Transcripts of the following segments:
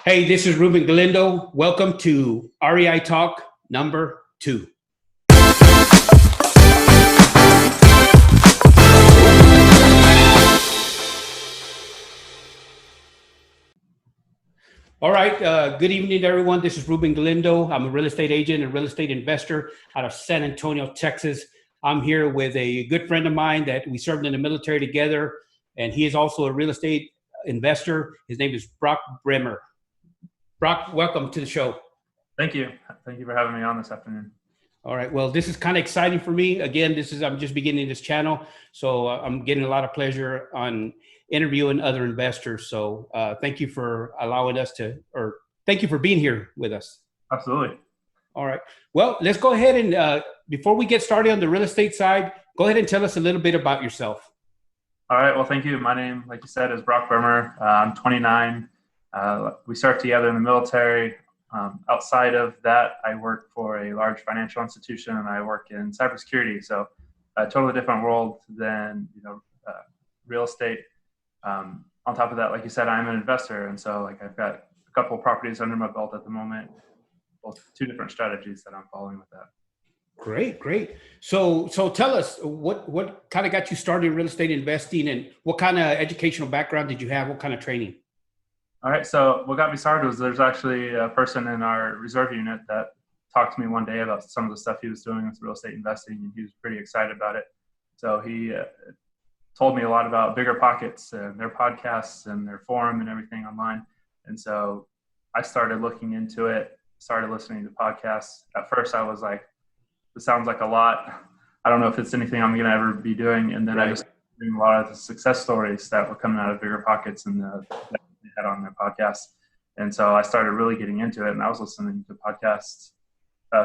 Hey, this is Ruben Galindo. Welcome to REI Talk number 2. All right. Good evening, everyone. This is Ruben Galindo. I'm a real estate agent and real estate investor out of San Antonio, Texas. I'm here with a good friend of mine that we served in the military together, and he is also a real estate investor. His name is Brock Bremmer. Brock, welcome to the show. Thank you. Thank you for having me on this afternoon. All right. Well, this is kind of exciting for me. Again, I'm just beginning this channel, so I'm getting a lot of pleasure on interviewing other investors. So thank you for allowing us thank you for being here with us. Absolutely. All right. Well, let's go ahead and before we get started on the real estate side, go ahead and tell us a little bit about yourself. All right. Well, thank you. My name, like you said, is Brock Bremmer. I'm 29. We served together in the military. Outside of that, I work for a large financial institution and I work in cybersecurity. So a totally different world than, real estate. On top of that, like you said, I'm an investor. And so I've got a couple of properties under my belt at the moment, both 2 different strategies that I'm following with that. Great. So tell us what kind of got you started in real estate investing, and what kind of educational background did you have? What kind of training? All right. So what got me started was there's actually a person in our reserve unit that talked to me one day about some of the stuff he was doing with real estate investing, and he was pretty excited about it. So he told me a lot about Bigger Pockets and their podcasts and their forum and everything online. And so I started looking into it, started listening to podcasts. At first I was like, this sounds like a lot. I don't know if it's anything I'm going to ever be doing. And then I just doing a lot of the success stories that were coming out of Bigger Pockets and that they had on their podcast. And so I started really getting into it, and I was listening to podcasts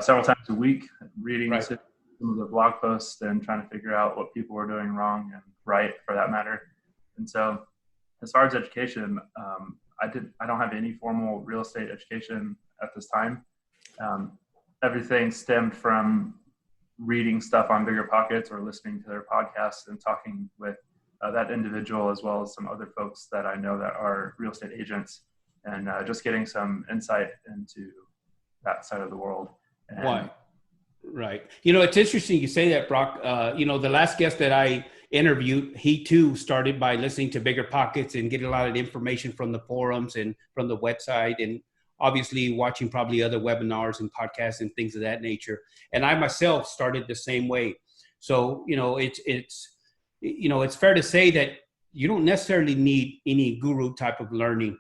several times a week, reading some of the blog posts and trying to figure out what people were doing wrong and right for that matter. And so as far as education, I don't have any formal real estate education at this time. Everything stemmed from reading stuff on Bigger Pockets or listening to their podcasts and talking with that individual, as well as some other folks that I know that are real estate agents, and just getting some insight into that side of the world. Why? Right. It's interesting you say that, Brock. The last guest that I interviewed, he too started by listening to Bigger Pockets and getting a lot of information from the forums and from the website, and obviously watching probably other webinars and podcasts and things of that nature. And I myself started the same way. So, it's fair to say that you don't necessarily need any guru type of learning.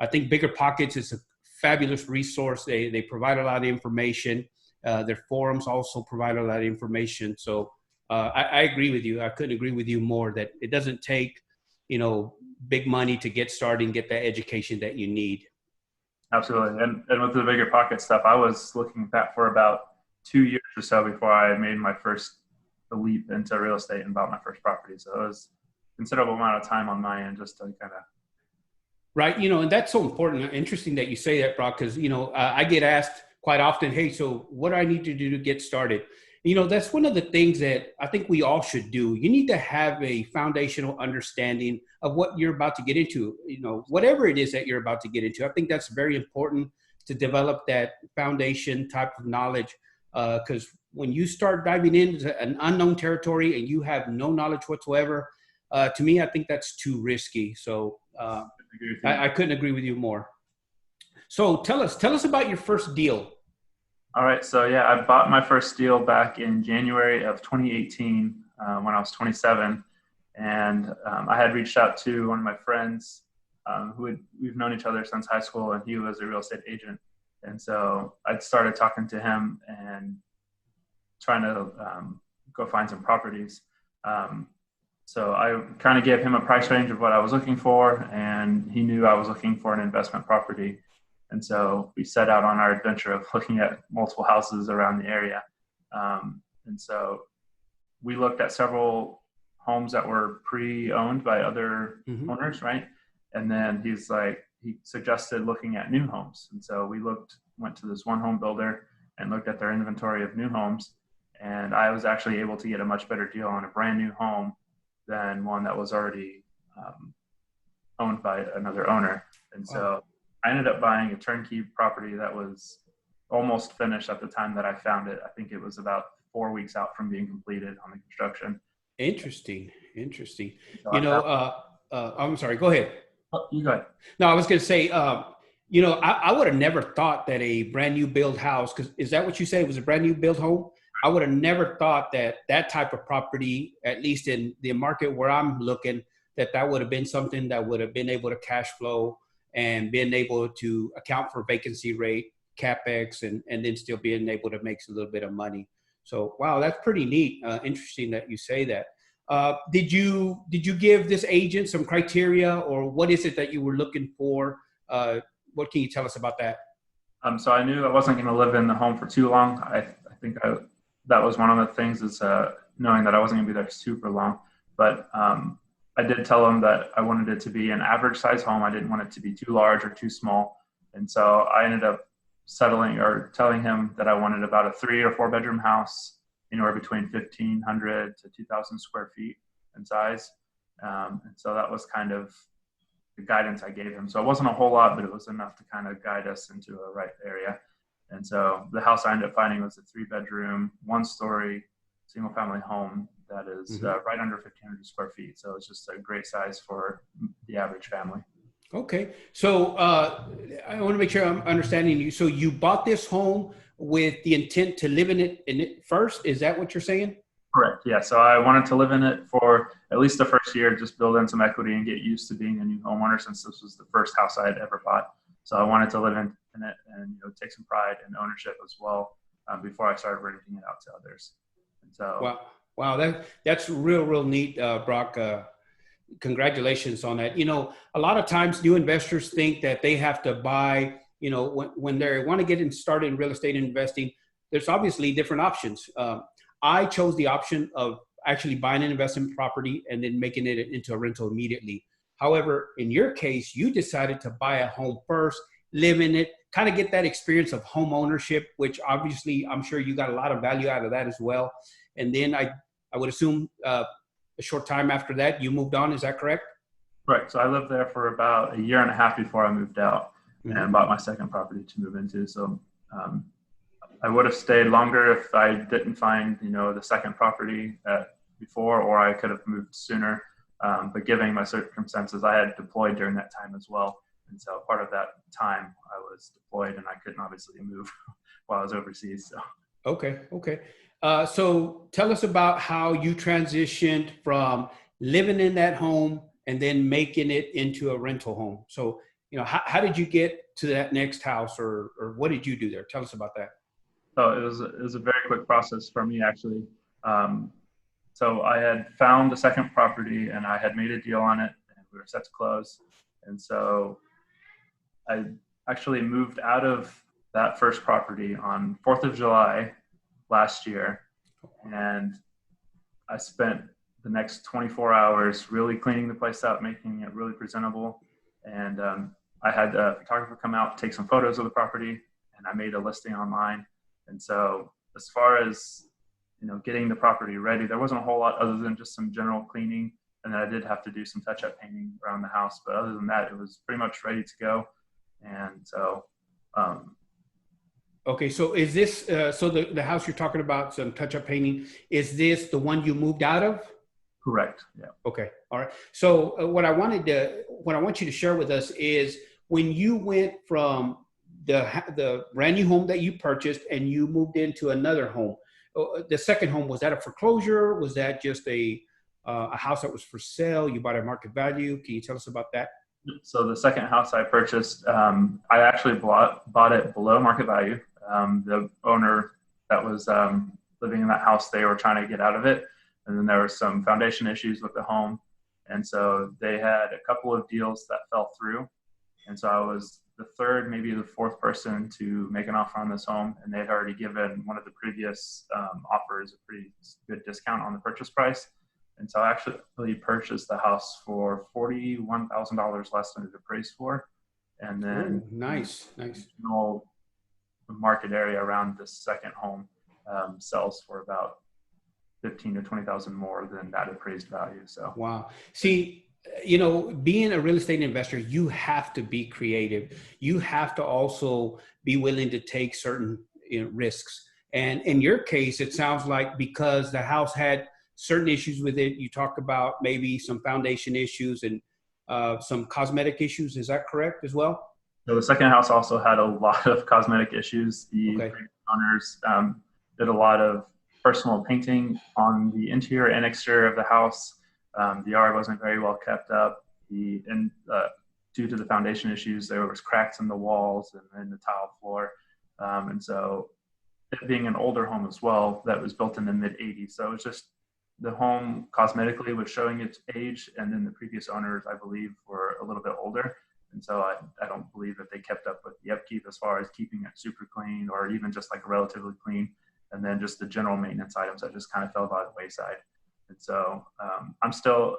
I think Bigger Pockets is a fabulous resource. They provide a lot of information. Their forums also provide a lot of information. So I agree with you. I couldn't agree with you more that it doesn't take, big money to get started and get that education that you need. Absolutely. And with the Bigger Pocket stuff, I was looking at that for about 2 years or so before I made my first leap into real estate and bought my first property. So it was a considerable amount of time on my end just to kind of. Right. And that's so important. Interesting that you say that, Brock, because, I get asked quite often, hey, so what do I need to do to get started? That's one of the things that I think we all should do. You need to have a foundational understanding of what you're about to get into, whatever it is that you're about to get into. I think that's very important to develop that foundation type of knowledge, because when you start diving into an unknown territory and you have no knowledge whatsoever, to me, I think that's too risky. So I couldn't agree with you more. So tell us about your first deal. All right. So I bought my first deal back in January of 2018 when I was 27. And I had reached out to one of my friends we've known each other since high school, and he was a real estate agent. And so I started talking to him and trying to go find some properties. So I kind of gave him a price range of what I was looking for, and he knew I was looking for an investment property. And so we set out on our adventure of looking at multiple houses around the area. And so we looked at several homes that were pre-owned by other owners, right? And then he suggested looking at new homes. And so we went to this one home builder and looked at their inventory of new homes. And I was actually able to get a much better deal on a brand new home than one that was already owned by another owner. And so I ended up buying a turnkey property that was almost finished at the time that I found it. I think it was about 4 weeks out from being completed on the construction. Interesting. Interesting. So You I know, found, I'm sorry. Go ahead. oh, you go ahead. No, I was going to say, I would have never thought that a brand new build house, because is that what you said? It was a brand new build home? I would have never thought that that type of property, at least in the market where I'm looking, that would have been something that would have been able to cash flow and been able to account for vacancy rate, capex, and then still being able to make a little bit of money. So, wow, that's pretty neat. Interesting that you say that. Did you give this agent some criteria, or what is it that you were looking for? What can you tell us about that? So I knew I wasn't going to live in the home for too long. I think that was one of the things is knowing that I wasn't going to be there super long. But I did tell him that I wanted it to be an average size home. I didn't want it to be too large or too small. And so I ended up settling or telling him that I wanted about a 3 or 4 bedroom house, anywhere between 1,500 to 2,000 square feet in size. And so that was kind of the guidance I gave him. So it wasn't a whole lot, but it was enough to kind of guide us into a right area. And so the house I ended up finding was a 3-bedroom, 1-story, single family home that is right under 1,500 square feet. So it's just a great size for the average family. Okay. So I want to make sure I'm understanding you. So you bought this home with the intent to live in it first. Is that what you're saying? Correct. Yeah. So I wanted to live in it for at least the first year, just build in some equity and get used to being a new homeowner, since this was the first house I had ever bought. So I wanted to live in it and take some pride in ownership as well before I started renting it out to others. And so, wow, that's real neat, Brock. Congratulations on that. A lot of times new investors think that they have to buy. When they want to get started in real estate investing, there's obviously different options. I chose the option of actually buying an investment property and then making it into a rental immediately. However, in your case, you decided to buy a home first, live in it, kind of get that experience of home ownership, which obviously I'm sure you got a lot of value out of that as well. And then I would assume a short time after that, you moved on. Is that correct? right. So I lived there for about a year and a half before I moved out and bought my second property to move into. So I would have stayed longer if I didn't find, the second property before, or I could have moved sooner. But given my circumstances, I had deployed during that time as well. And so part of that time I was deployed and I couldn't obviously move while I was overseas. So. Okay. So tell us about how you transitioned from living in that home and then making it into a rental home. So, how did you get to that next house, or what did you do there? Tell us about that. So it was a very quick process for me, actually. So I had found a second property and I had made a deal on it and we were set to close. And so I actually moved out of that first property on 4th of July last year. And I spent the next 24 hours really cleaning the place up, making it really presentable. And I had a photographer come out, take some photos of the property, and I made a listing online. And so as far as, getting the property ready, there wasn't a whole lot other than just some general cleaning. And then I did have to do some touch-up painting around the house. But other than that, it was pretty much ready to go. And so. Okay, so is this, so the house you're talking about, some touch-up painting, is this the one you moved out of? Correct, yeah. Okay, all right. So what I want you to share with us is when you went from the brand new home that you purchased and you moved into another home, the second home, was that a foreclosure? Was that just a house that was for sale? You bought at market value? Can you tell us about that? So the second house I purchased, I actually bought it below market value. The owner that was living in that house, they were trying to get out of it. And then there were some foundation issues with the home. And so they had a couple of deals that fell through. And so I was the third, maybe the fourth person to make an offer on this home. And they'd already given one of the previous offers a pretty good discount on the purchase price. And so I actually purchased the house for $41,000 less than it appraised for. And then nice. The market area around this second home sells for about 15 to 20,000 more than that appraised value. So wow. See, being a real estate investor, you have to be creative. You have to also be willing to take certain risks. And in your case, it sounds like because the house had certain issues with it, you talk about maybe some foundation issues and some cosmetic issues. Is that correct as well? So the second house also had a lot of cosmetic issues. The Okay. previous owners did a lot of personal painting on the interior and exterior of the house. The yard wasn't very well kept up. Due to the foundation issues, there was cracks in the walls and in the tile floor. And so it being an older home as well, that was built in the mid 80s. So it was just the home cosmetically was showing its age. And then the previous owners, I believe, were a little bit older. And so I don't believe that they kept up with the upkeep as far as keeping it super clean or even just like relatively clean. And then just the general maintenance items that just kind of fell by the wayside. And so I'm still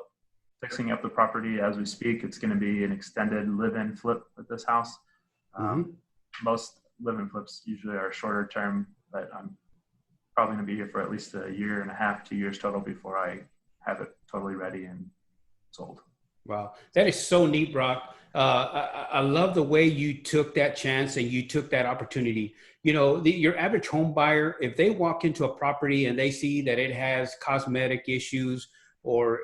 fixing up the property as we speak. It's going to be an extended live-in flip at this house. Most live-in flips usually are shorter term, but I'm probably going to be here for at least a year and a half, 2 years total before I have it totally ready and sold. Wow. That is so neat, Brock. I love the way you took that chance and you took that opportunity. Your average home buyer, if they walk into a property and they see that it has cosmetic issues or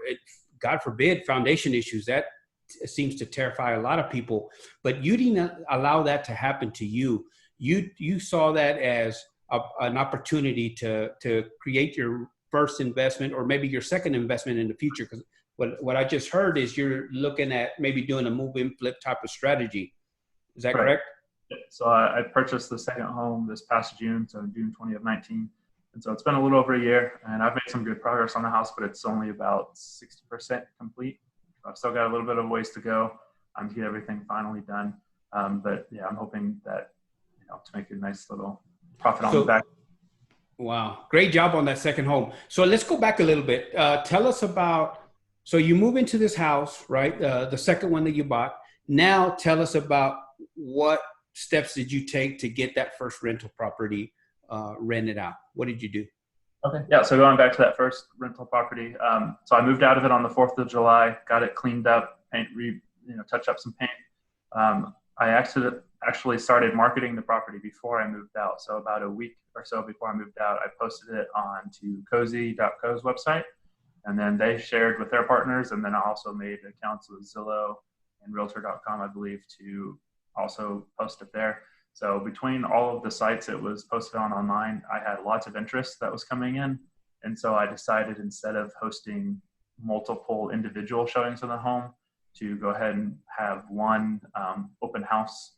God forbid, foundation issues, that seems to terrify a lot of people, but you didn't allow that to happen to you. You saw that as an opportunity to create your first investment or maybe your second investment in the future. Because what I just heard is you're looking at maybe doing a move-in flip type of strategy. Is that correct? So I purchased the second home this past June, so June 2019. And so it's been a little over a year, and I've made some good progress on the house, but it's only about 60% complete. So I've still got a little bit of ways to go to get everything finally done. But yeah, I'm hoping that, to make a nice little profit on the back. Wow. Great job on that second home. So let's go back a little bit. Tell us about, so you move into this house, right? The second one that you bought. Now tell us about what steps did you take to get that first rental property rented out? What did you do? Okay. Yeah. So going back to that first rental property. So I moved out of it on the 4th of July, got it cleaned up, touch up some paint. I actually started marketing the property before I moved out. So about a week or so before I moved out, I posted it onto cozy.co's website, and then they shared with their partners. And then I also made accounts with Zillow and realtor.com, I believe, to also post it there. So between all of the sites it was posted on online, I had lots of interest that was coming in. And so I decided, instead of hosting multiple individual showings of the home, to go ahead and have one open house.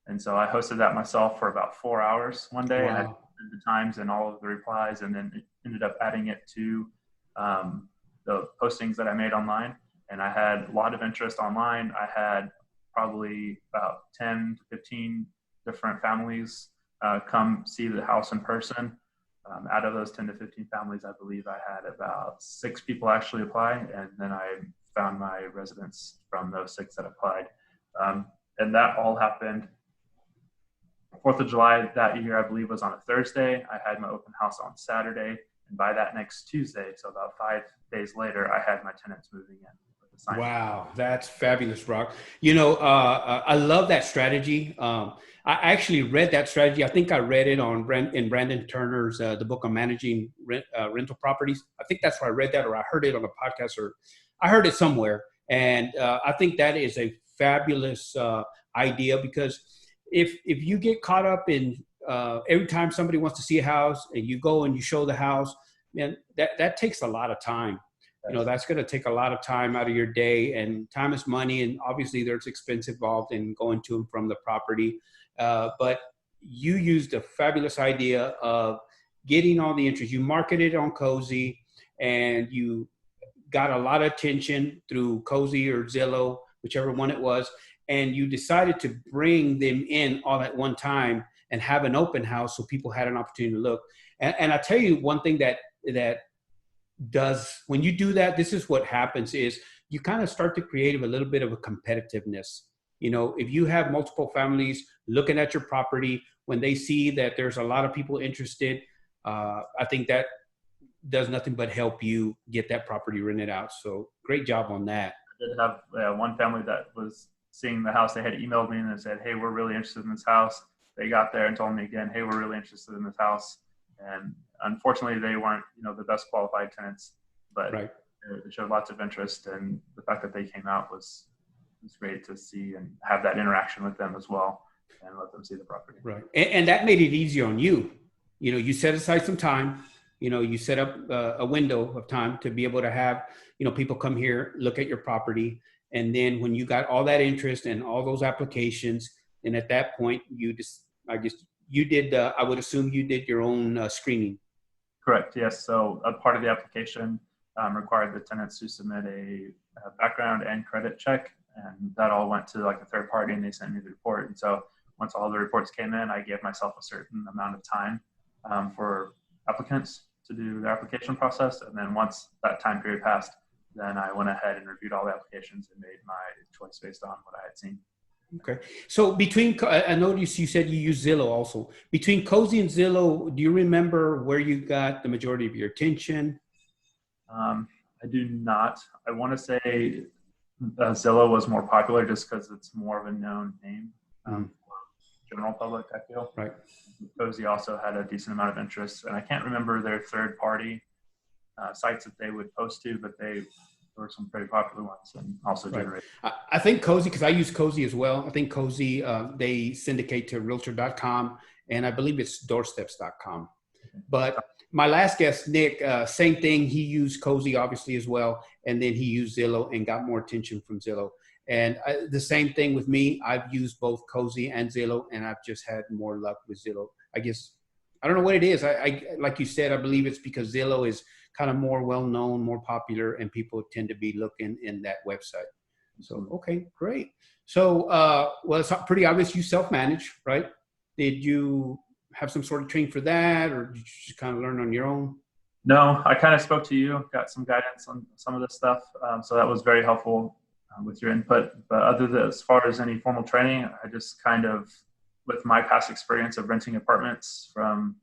And so I hosted that myself for about 4 hours one day. Wow. And I did the times and all of the replies, and then it ended up adding it to the postings that I made online. And I had a lot of interest online. I had probably about 10 to 15 different families come see the house in person. Out of those 10 to 15 families, I believe I had about 6 people actually apply, and then I found my residents from those 6 that applied. And that all happened 4th of July that year, I believe, was on a Thursday. I had my open house on Saturday, and by that next Tuesday, so about 5 days later, I had my tenants moving in. Wow, that's fabulous, Brock. I love that strategy. I actually read that strategy. I think I read it in Brandon Turner's the book on managing rental properties. I think that's where I read that, or I heard it on a podcast, or I heard it somewhere. And I think that is a fabulous idea, because if you get caught up in every time somebody wants to see a house and you go and you show the house, man, that takes a lot of time. That's going to take a lot of time out of your day, and time is money. And obviously there's expense involved in going to and from the property. But you used a fabulous idea of getting all the interest. You marketed on Cozy, and you got a lot of attention through Cozy or Zillow, whichever one it was. And you decided to bring them in all at one time and have an open house so people had an opportunity to look. And I tell you one thing that does, when you do that, this is what happens is you kind of start to create a little bit of a competitiveness. If you have multiple families looking at your property, when they see that there's a lot of people interested, I think that does nothing but help you get that property rented out. So great job on that. did have one family that was seeing the house. They had emailed me and they said, "Hey, we're really interested in this house." They got there and told me again, "Hey, we're really interested in this house." And unfortunately, they weren't, the best qualified tenants, but Right. they showed lots of interest. And the fact that they came out was great to see and have that interaction with them as well and let them see the property. Right. And that made it easier on you. You set aside some time, you set up a window of time to be able to have, people come here, look at your property. And then when you got all that interest and all those applications, and at that point, I would assume you did your own screening. Correct. Yes. So a part of the application required the tenants to submit a background and credit check. And that all went to like a third party and they sent me the report. And so once all the reports came in, I gave myself a certain amount of time for applicants to do the application process. And then once that time period passed, then I went ahead and reviewed all the applications and made my choice based on what I had seen. Okay. So I noticed you said you use Zillow also. Between Cozy and Zillow, do you remember where you got the majority of your attention? I do not. I want to say Zillow was more popular just because it's more of a known name for general public, I feel. Right. Cozy also had a decent amount of interest, and I can't remember their third-party sites that they would post to, but there were some pretty popular ones and also generated. I think Cozy, because I use Cozy as well. I think Cozy, they syndicate to Realtor.com, and I believe it's Doorsteps.com. But my last guest, Nick, same thing. He used Cozy obviously as well, and then he used Zillow and got more attention from Zillow. And the same thing with me. I've used both Cozy and Zillow, and I've just had more luck with Zillow. I guess I don't know what it is. I like you said, I believe it's because Zillow is kind of more well-known, more popular, and people tend to be looking in that website. So, okay, great. So, well, it's pretty obvious you self-manage, right? Did you have some sort of training for that, or did you just kind of learn on your own? No, I kind of spoke to you, got some guidance on some of this stuff. So that was very helpful with your input. But as far as any formal training, I just kind of, with my past experience of renting apartments from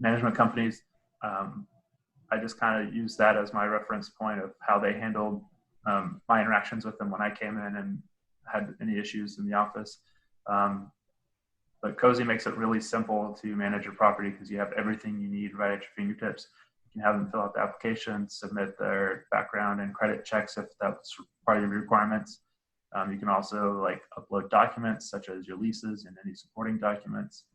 management companies, I just kind of used that as my reference point of how they handled my interactions with them when I came in and had any issues in the office. But Cozy makes it really simple to manage your property because you have everything you need right at your fingertips. You can have them fill out the application, submit their background and credit checks if that's part of your requirements. You can also upload documents such as your leases and any supporting documents.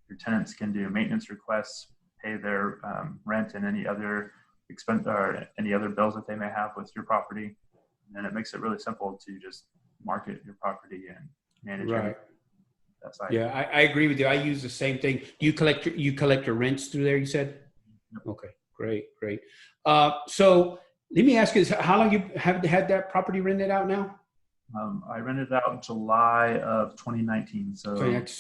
Your tenants can do maintenance requests, pay their rent and any other expense or any other bills that they may have with your property. And it makes it really simple to just market your property and manage it. Yeah, I agree with you. I use the same thing. You collect your rents through there, you said? Yep. Okay, great. So let me ask you this. How long you have had that property rented out now? I rented it out in July of 2019. So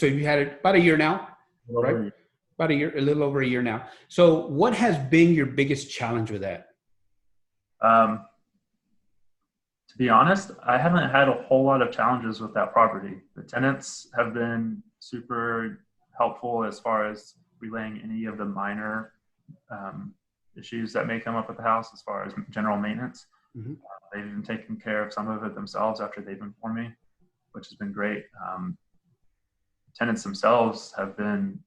you had it about a year now, right? About a year, a little over a year now. So what has been your biggest challenge with that? To be honest, I haven't had a whole lot of challenges with that property. The tenants have been super helpful as far as relaying any of the minor issues that may come up with the house as far as general maintenance. Mm-hmm. They've even taken care of some of it themselves after they've informed me, which has been great. Tenants themselves have been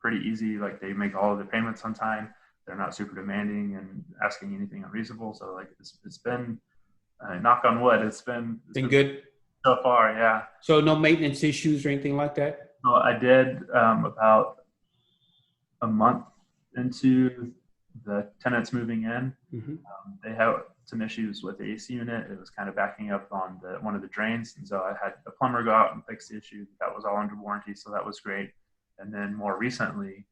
pretty easy. They make all of their payments on time. They're not super demanding and asking anything unreasonable. So it's been, knock on wood, it's been good so far. Yeah. So no maintenance issues or anything like that? So I did about a month into the tenants moving in. Mm-hmm. They had some issues with the AC unit. It was kind of backing up on one of the drains. And so I had a plumber go out and fix the issue. That was all under warranty. So that was great. And then more recently,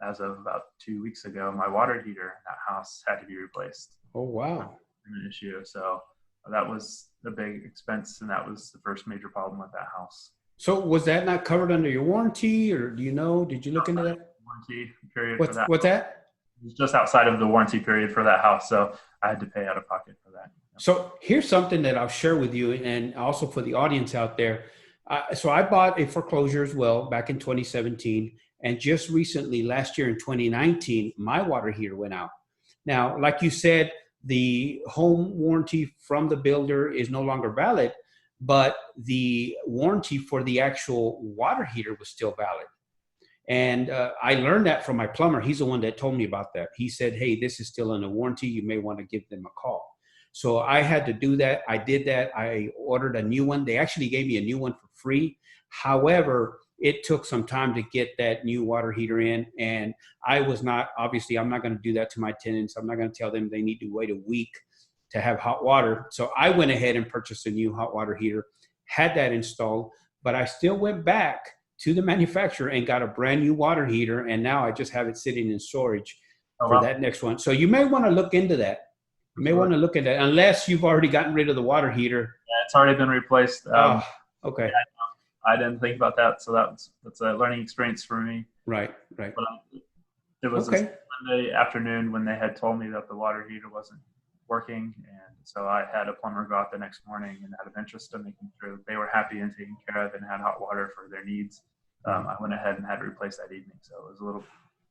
as of about 2 weeks ago, my water heater in that house had to be replaced. Oh, wow. An issue. So that was the big expense, and that was the first major problem with that house. So was that not covered under your warranty, or did you look into that? Warranty period for that. What's that? It was just outside of the warranty period for that house, so I had to pay out of pocket for that. So here's something that I'll share with you, and also for the audience out there. So I bought a foreclosure as well back in 2017. And just recently, last year in 2019, my water heater went out. Now, like you said, the home warranty from the builder is no longer valid, but the warranty for the actual water heater was still valid. And I learned that from my plumber. He's the one that told me about that. He said, hey, this is still under warranty. You may want to give them a call. So I had to do that. I did that. I ordered a new one. They actually gave me a new one for free. However, it took some time to get that new water heater in. And I was not, obviously, I'm not going to do that to my tenants. I'm not going to tell them they need to wait a week to have hot water. So I went ahead and purchased a new hot water heater, had that installed, but I still went back to the manufacturer and got a brand new water heater. And now I just have it sitting in storage for that next one. So you may want to look into that. You may want to look at that, unless you've already gotten rid of the water heater. Yeah, it's already been replaced. Okay. Yeah, I didn't think about that. So that's a learning experience for me. Right. But it was a Monday afternoon when they had told me that the water heater wasn't working. And so I had a plumber go out the next morning, and out of interest in making sure they were happy and taken care of and had hot water for their needs, I went ahead and had it replaced that evening. So it was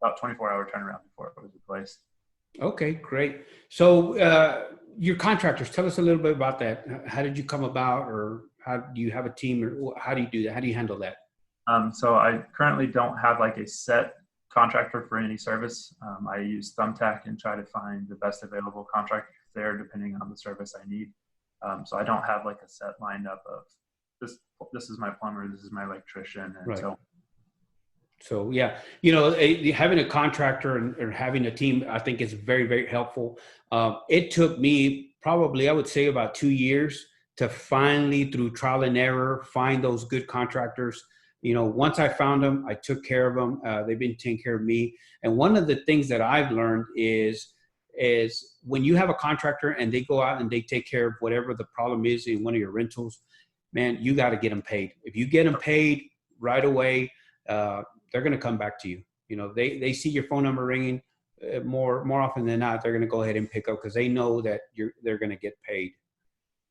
about 24-hour turnaround before it was replaced. Okay, great. So your contractors, tell us a little bit about that. How did you come about, or how do you have a team, or how do you do that? How do you handle that? So I currently don't have like a set contractor for any service. I use Thumbtack and try to find the best available contractor there depending on the service I need. So I don't have like a set lineup of this is my plumber, this is my electrician, and So yeah, having a contractor or having a team, I think is very, very helpful. It took me probably, I would say, about 2 years to finally, through trial and error, find those good contractors. Once I found them, I took care of them. They've been taking care of me. And one of the things that I've learned is when you have a contractor and they go out and they take care of whatever the problem is in one of your rentals, man, you got to get them paid. If you get them paid right away, they're going to come back to you. They see your phone number ringing, more often than not, they're going to go ahead and pick up because they know that they're going to get paid.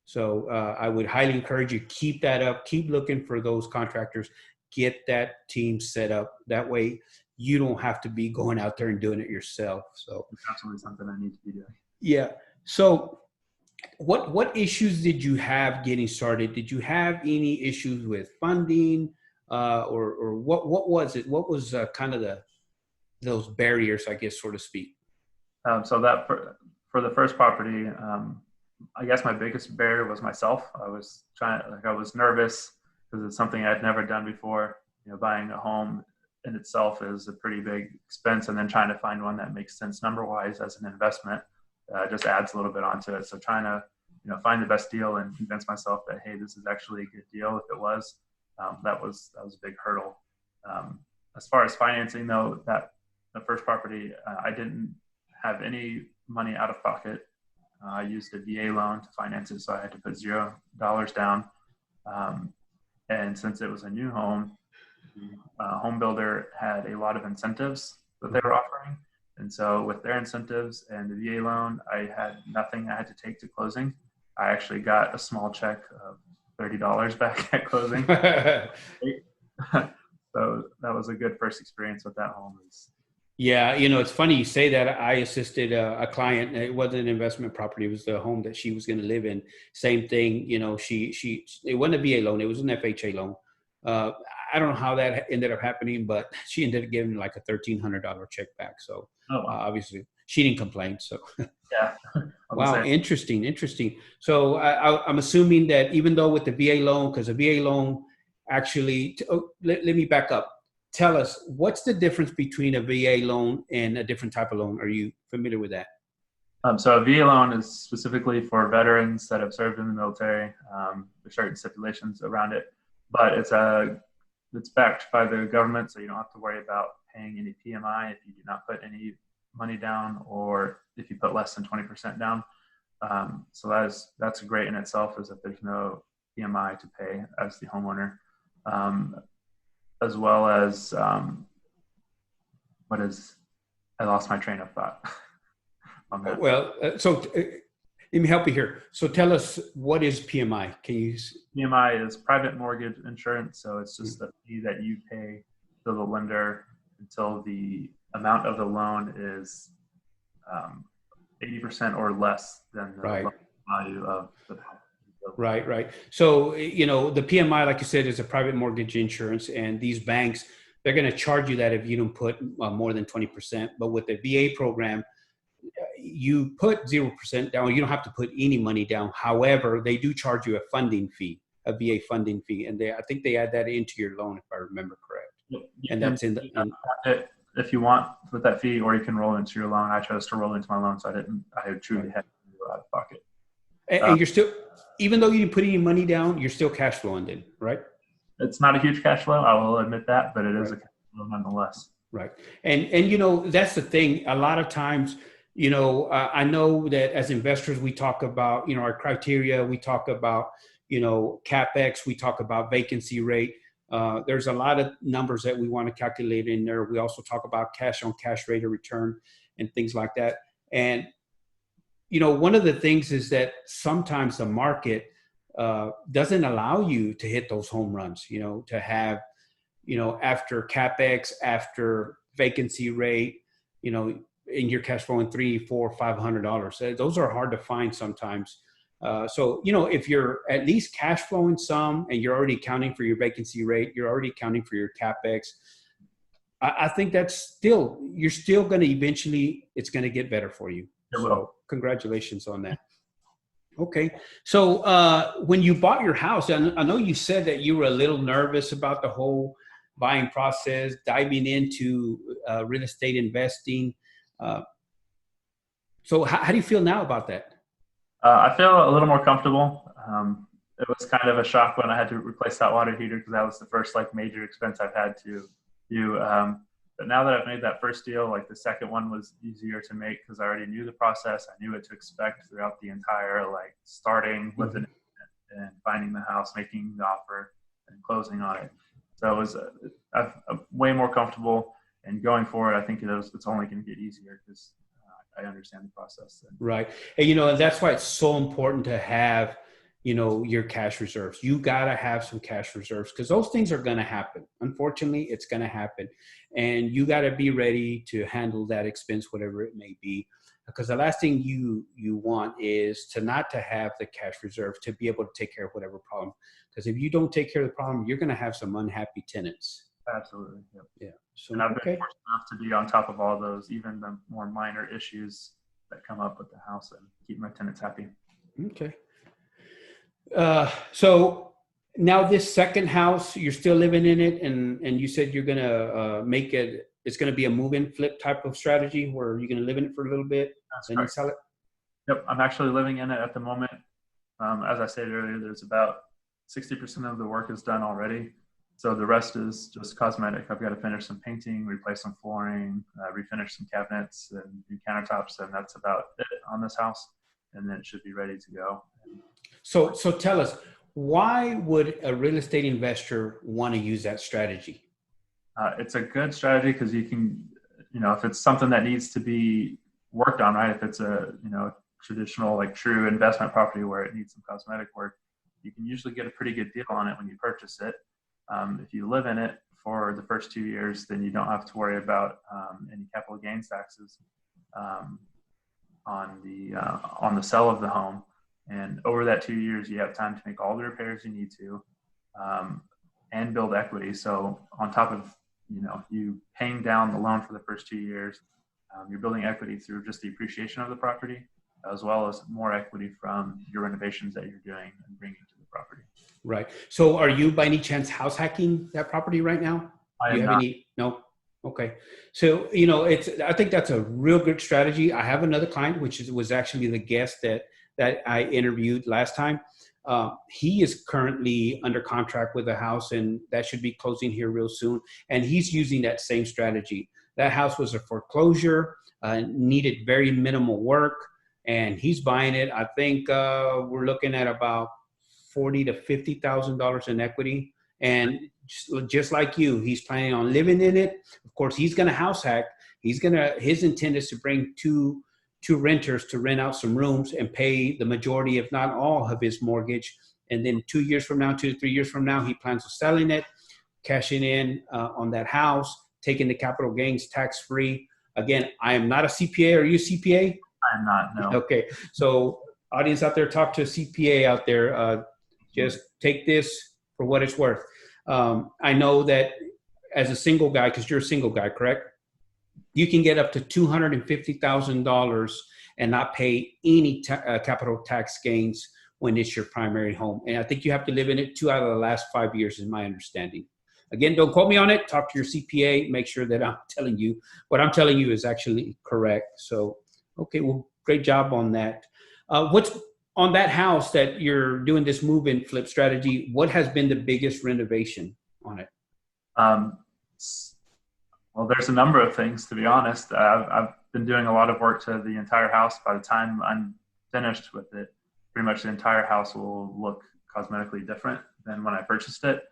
So I would highly encourage you, keep that up, keep looking for those contractors, get that team set up. That way you don't have to be going out there and doing it yourself. So it's absolutely something I need to be doing. Yeah. So what issues did you have getting started? Did you have any issues with funding? Or what was it? What was kind of those barriers, I guess, so to speak? So that for the first property, I guess my biggest barrier was myself. I was nervous because it's something I'd never done before. Buying a home in itself is a pretty big expense, and then trying to find one that makes sense number-wise as an investment just adds a little bit onto it. So trying to find the best deal and convince myself that, hey, this is actually a good deal. If it was, that was a big hurdle. As far as financing, though, that the first property, I didn't have any money out of pocket. I used a VA loan to finance it, so I had to put $0 down. And since it was a new home, the home builder had a lot of incentives that they were offering. And so with their incentives and the VA loan, I had nothing I had to take to closing. I actually got a small check of $30 back at closing. So that was a good first experience with that home. Yeah, it's funny you say that. I assisted a client. It wasn't an investment property. It was the home that she was going to live in. Same thing. It wasn't a VA loan. It was an FHA loan. I don't know how that ended up happening, but she ended up giving like a $1,300 check back. So obviously she didn't complain. So yeah. Wow, interesting. So I'm assuming that even though with the VA loan, because the VA loan actually, let me back up. Tell us, what's the difference between a VA loan and a different type of loan? Are you familiar with that? So a VA loan is specifically for veterans that have served in the military. There's certain stipulations around it, but it's backed by the government, so you don't have to worry about paying any PMI if you do not put any money down, or if you put less than 20% down. So that's great in itself, is that there's no PMI to pay as the homeowner, as well as I lost my train of thought. Well, let me help you here. So tell us, what is PMI? PMI is private mortgage insurance. So it's just the fee that you pay to the lender until the amount of the loan is 80% or less than the Right. value of the property. Right, right. So, you know, the PMI, like you said, is a private mortgage insurance, and these banks, they're going to charge you that if you don't put more than 20%. But with the VA program, you put 0% down. You don't have to put any money down. However, they do charge you a funding fee, a VA funding fee, and I think they add that into your loan, if I remember correct. You And can that's in the. it if you want with that fee, or you can roll into your loan. I chose to roll into my loan, so I truly had to go out of pocket. And you're still, even though you didn't put any money down, you're still cash flowing then, right? It's not a huge cash flow, I will admit that, but it is a cash flow nonetheless. Right. And you know, that's the thing. A lot of times, you know, I know that as investors, we talk about, you know, our criteria, we talk about, you know, CapEx, we talk about vacancy rate. There's a lot of numbers that we want to calculate in there. We also talk about cash on cash rate of return and things like that. And, you know, one of the things is that sometimes the market doesn't allow you to hit those home runs, you know, to have, you know, after CapEx, after vacancy rate, you know, and you're cash flowing $300, $400, $500. Those are hard to find sometimes. So, you know, if you're at least cash flowing some and you're already accounting for your vacancy rate, you're already accounting for your CapEx, I think that's still, you're still going to eventually, it's going to get better for you. So congratulations on that. Okay. So when you bought your house, I know you said that you were a little nervous about the whole buying process, diving into real estate investing. So how do you feel now about that? I feel a little more comfortable. It was kind of a shock when I had to replace that water heater, because that was the first like major expense I've had to do. But now that I've made that first deal, like the second one was easier to make because I already knew the process. I knew what to expect throughout the entire, like starting with an and finding the house, making the offer, and closing on it. So it was I'm way more comfortable, and going forward, I think it's only going to get easier because I understand the process. Right. And, you know, and that's why it's so important to have, you know, your cash reserves. You got to have some cash reserves because those things are going to happen. Unfortunately, it's going to happen. And you got to be ready to handle that expense, whatever it may be. Because the last thing you want is not to have the cash reserve to be able to take care of whatever problem. Because if you don't take care of the problem, you're going to have some unhappy tenants. Absolutely. Yep. Yeah. So, and I've been fortunate enough to be on top of all those, even the more minor issues that come up with the house, and keep my tenants happy. Okay. So now this second house, you're still living in it, and you said you're gonna make it. It's gonna be a move-in flip type of strategy where you're gonna live in it for a little bit, then you sell it. Yep, I'm actually living in it at the moment. As I said earlier, there's about 60% of the work is done already. So the rest is just cosmetic. I've got to finish some painting, replace some flooring, refinish some cabinets and do countertops, and that's about it on this house. And then it should be ready to go. So tell us, why would a real estate investor want to use that strategy? It's a good strategy because you can, you know, if it's something that needs to be worked on, right? If it's a, you know, traditional, like true investment property where it needs some cosmetic work, you can usually get a pretty good deal on it when you purchase it. If you live in it for the first 2 years, then you don't have to worry about any capital gains taxes on the sale of the home. And over that 2 years, you have time to make all the repairs you need to and build equity. So on top of, you know, you paying down the loan for the first 2 years, you're building equity through just the appreciation of the property, as well as more equity from your renovations that you're doing and bringing to the property. Right. So are you by any chance house hacking that property right now? I am not. No? Okay. So, you know, I think that's a real good strategy. I have another client, was actually the guest that I interviewed last time. He is currently under contract with a house, and that should be closing here real soon. And he's using that same strategy. That house was a foreclosure, needed very minimal work, and he's buying it. I think we're looking at about $40,000 to $50,000 in equity. And just like you, he's planning on living in it. Of course, he's going to house hack. His intent is to bring two renters to rent out some rooms and pay the majority, if not all, of his mortgage. And then 2 years from now, 2 to 3 years from now, he plans on selling it, cashing in on that house, taking the capital gains tax-free. Again, I am not a CPA. Are you a CPA? I'm not, no. Okay. So audience out there, talk to a CPA out there. Just take this for what it's worth. I know that as a single guy, because you're a single guy, correct? You can get up to $250,000 and not pay any capital tax gains when it's your primary home. And I think you have to live in it 2 out of the last 5 years, is my understanding. Again, don't quote me on it. Talk to your CPA. Make sure that I'm telling you what I'm telling you is actually correct. So, okay, well, great job on that. What's on that house that you're doing this move-in flip strategy? What has been the biggest renovation on it? Well, there's a number of things, to be honest. I've been doing a lot of work to the entire house. By the time I'm finished with it, pretty much the entire house will look cosmetically different than when I purchased it.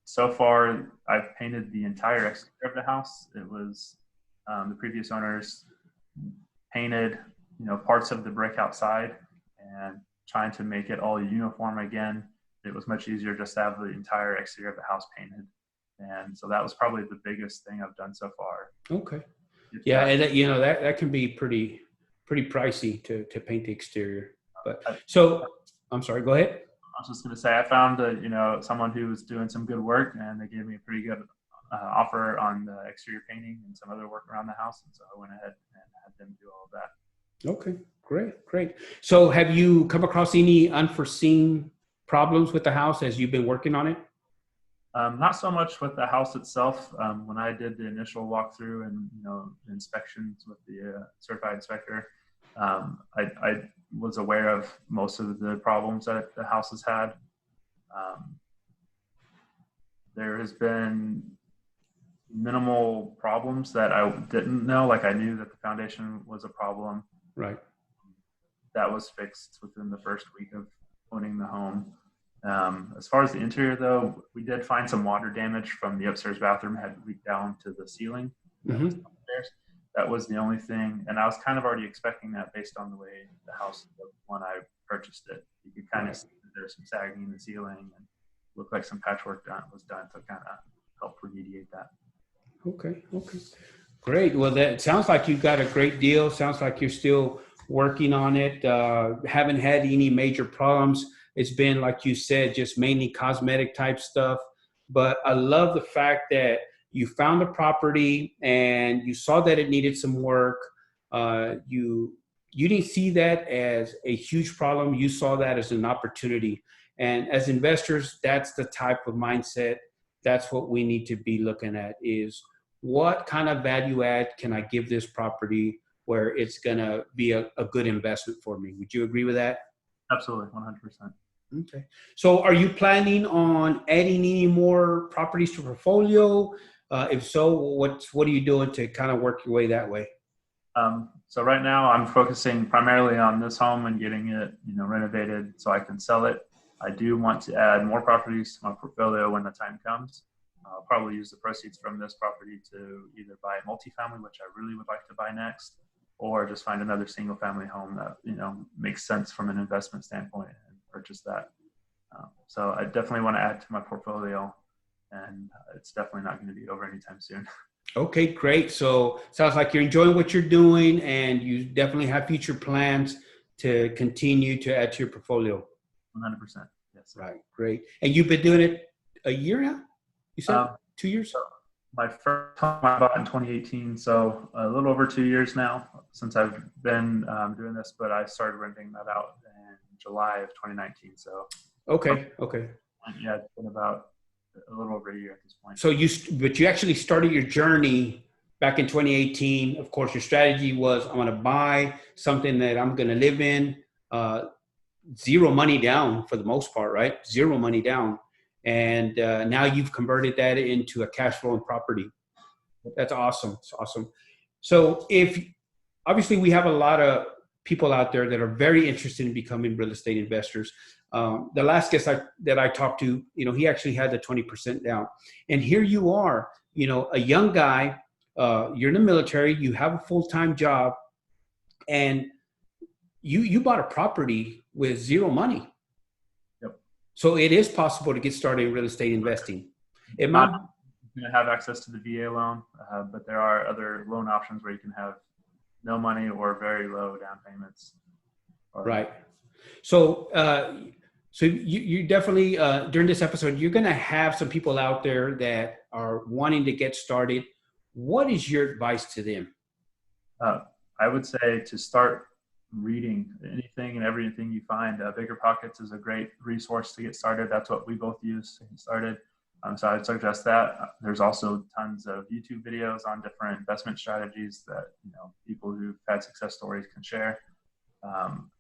So far, I've painted the entire exterior of the house. It was the previous owners painted, parts of the brick outside and trying to make it all uniform again. It was much easier just to have the entire exterior of the house painted. And so that was probably the biggest thing I've done so far. Okay. Yeah, and that can be pretty pricey to paint the exterior. But so I'm sorry, go ahead. I was just going to say, I found someone who was doing some good work, and they gave me a pretty good offer on the exterior painting and some other work around the house. And so I went ahead and had them do all of that. Okay, great. So have you come across any unforeseen problems with the house as you've been working on it? Not so much with the house itself. When I did the initial walkthrough and inspections with the certified inspector, I was aware of most of the problems that the house has had. There has been minimal problems that I didn't know. Like, I knew that the foundation was a problem. Right. That was fixed within the first week of owning the home. As far as the interior, though, we did find some water damage from the upstairs bathroom had leaked down to the ceiling. Mm-hmm. That was the only thing. And I was kind of already expecting that based on the way the house looked when I purchased it. You could kind of see that there's some sagging in the ceiling and looked like some patchwork was done to kind of help remediate that. Okay. Great. Well, that sounds like you've got a great deal. Sounds like you're still working on it. Haven't had any major problems. It's been, like you said, just mainly cosmetic type stuff. But I love the fact that you found a property and you saw that it needed some work. You didn't see that as a huge problem. You saw that as an opportunity. And as investors, that's the type of mindset. That's what we need to be looking at, is what kind of value add can I give this property where it's going to be a good investment for me? Would you agree with that? Absolutely, 100%. Okay. So are you planning on adding any more properties to your portfolio? If so, what are you doing to kind of work your way that way? So right now I'm focusing primarily on this home and getting it, renovated so I can sell it. I do want to add more properties to my portfolio when the time comes. I'll probably use the proceeds from this property to either buy a multifamily, which I really would like to buy next, or just find another single family home that, makes sense from an investment standpoint and purchase that. So I definitely want to add to my portfolio, and it's definitely not going to be over anytime soon. Okay, great. So sounds like you're enjoying what you're doing, and you definitely have future plans to continue to add to your portfolio. 100%. Yes. Right. Great. And you've been doing it a year now? You said 2 years? So my first home I bought in 2018. So a little over 2 years now since I've been doing this, but I started renting that out in July of 2019. So. Okay. Yeah, it's been about a little over a year at this point. So you actually started your journey back in 2018. Of course, your strategy was, I'm going to buy something that I'm going to live in. Zero money down for the most part, right? Zero money down. And now you've converted that into a cash flowing property. That's awesome. It's awesome. So obviously we have a lot of people out there that are very interested in becoming real estate investors. The last guest that I talked to, he actually had the 20% down. And here you are, a young guy, you're in the military, you have a full-time job, and you bought a property with zero money. Yep. So it is possible to get started in real estate investing. It might going to have access to the VA loan, but there are other loan options where you can have no money or very low down payments. Right. So, you definitely, during this episode, you're going to have some people out there that are wanting to get started. What is your advice to them? I would say to start reading anything and everything you find. Bigger Pockets is a great resource to get started. That's what we both use to get started. So I'd suggest that. There's also tons of YouTube videos on different investment strategies that people who've had success stories can share.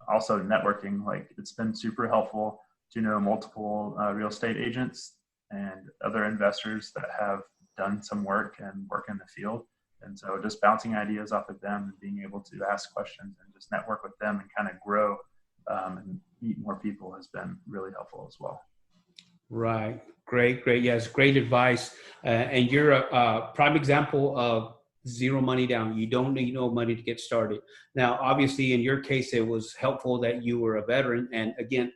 Also networking, like it's been super helpful to know multiple real estate agents and other investors that have done some work and work in the field. And so just bouncing ideas off of them and being able to ask questions and just network with them and kind of grow and meet more people has been really helpful as well. Right. Great. Yes. Great advice. And you're a prime example of zero money down. You don't need no money to get started. Now, obviously, in your case, it was helpful that you were a veteran. And again,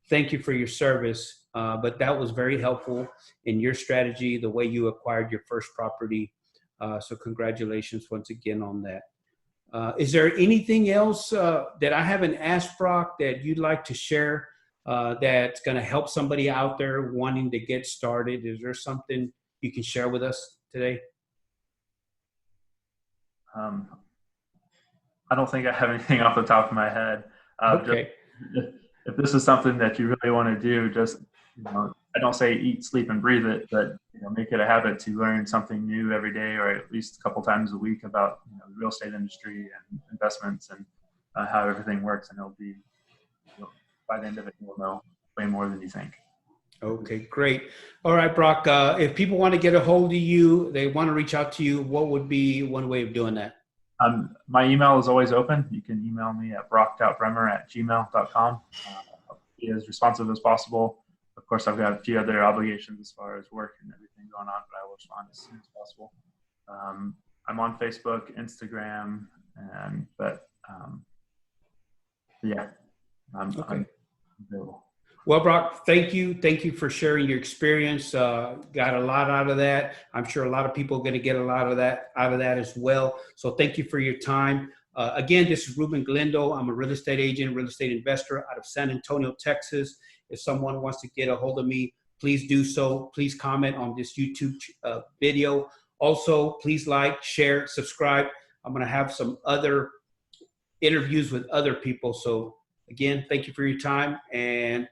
thank you for your service. But that was very helpful in your strategy, the way you acquired your first property. So congratulations once again on that. Is there anything else that I haven't asked, Brock, that you'd like to share that's going to help somebody out there wanting to get started? Is there something you can share with us today? I don't think I have anything off the top of my head. Okay. If this is something that you really want to do, just, I don't say eat, sleep, and breathe it, but make it a habit to learn something new every day, or at least a couple times a week about the real estate industry and investments and how everything works. And it'll be, by the end of it, you'll know way more than you think. Okay, great. All right, Brock, if people want to get a hold of you, they want to reach out to you, what would be one way of doing that? My email is always open. You can email me at brock.bremmer@gmail.com. I'll be as responsive as possible. Of course, I've got a few other obligations as far as work and everything going on, but I will respond as soon as possible. I'm on Facebook, Instagram, I'm available. Well, Brock, thank you. Thank you for sharing your experience. Got a lot out of that. I'm sure a lot of people are going to get a lot of that out of that as well. So thank you for your time. Again, this is Ruben Galindo. I'm a real estate agent, real estate investor out of San Antonio, Texas. If someone wants to get a hold of me, please do so. Please comment on this YouTube video. Also, please like, share, subscribe. I'm going to have some other interviews with other people. So again, thank you for your time. And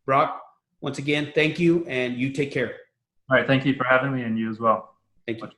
Brock, once again, thank you, and you take care. All right. Thank you for having me, and you as well. Thank you.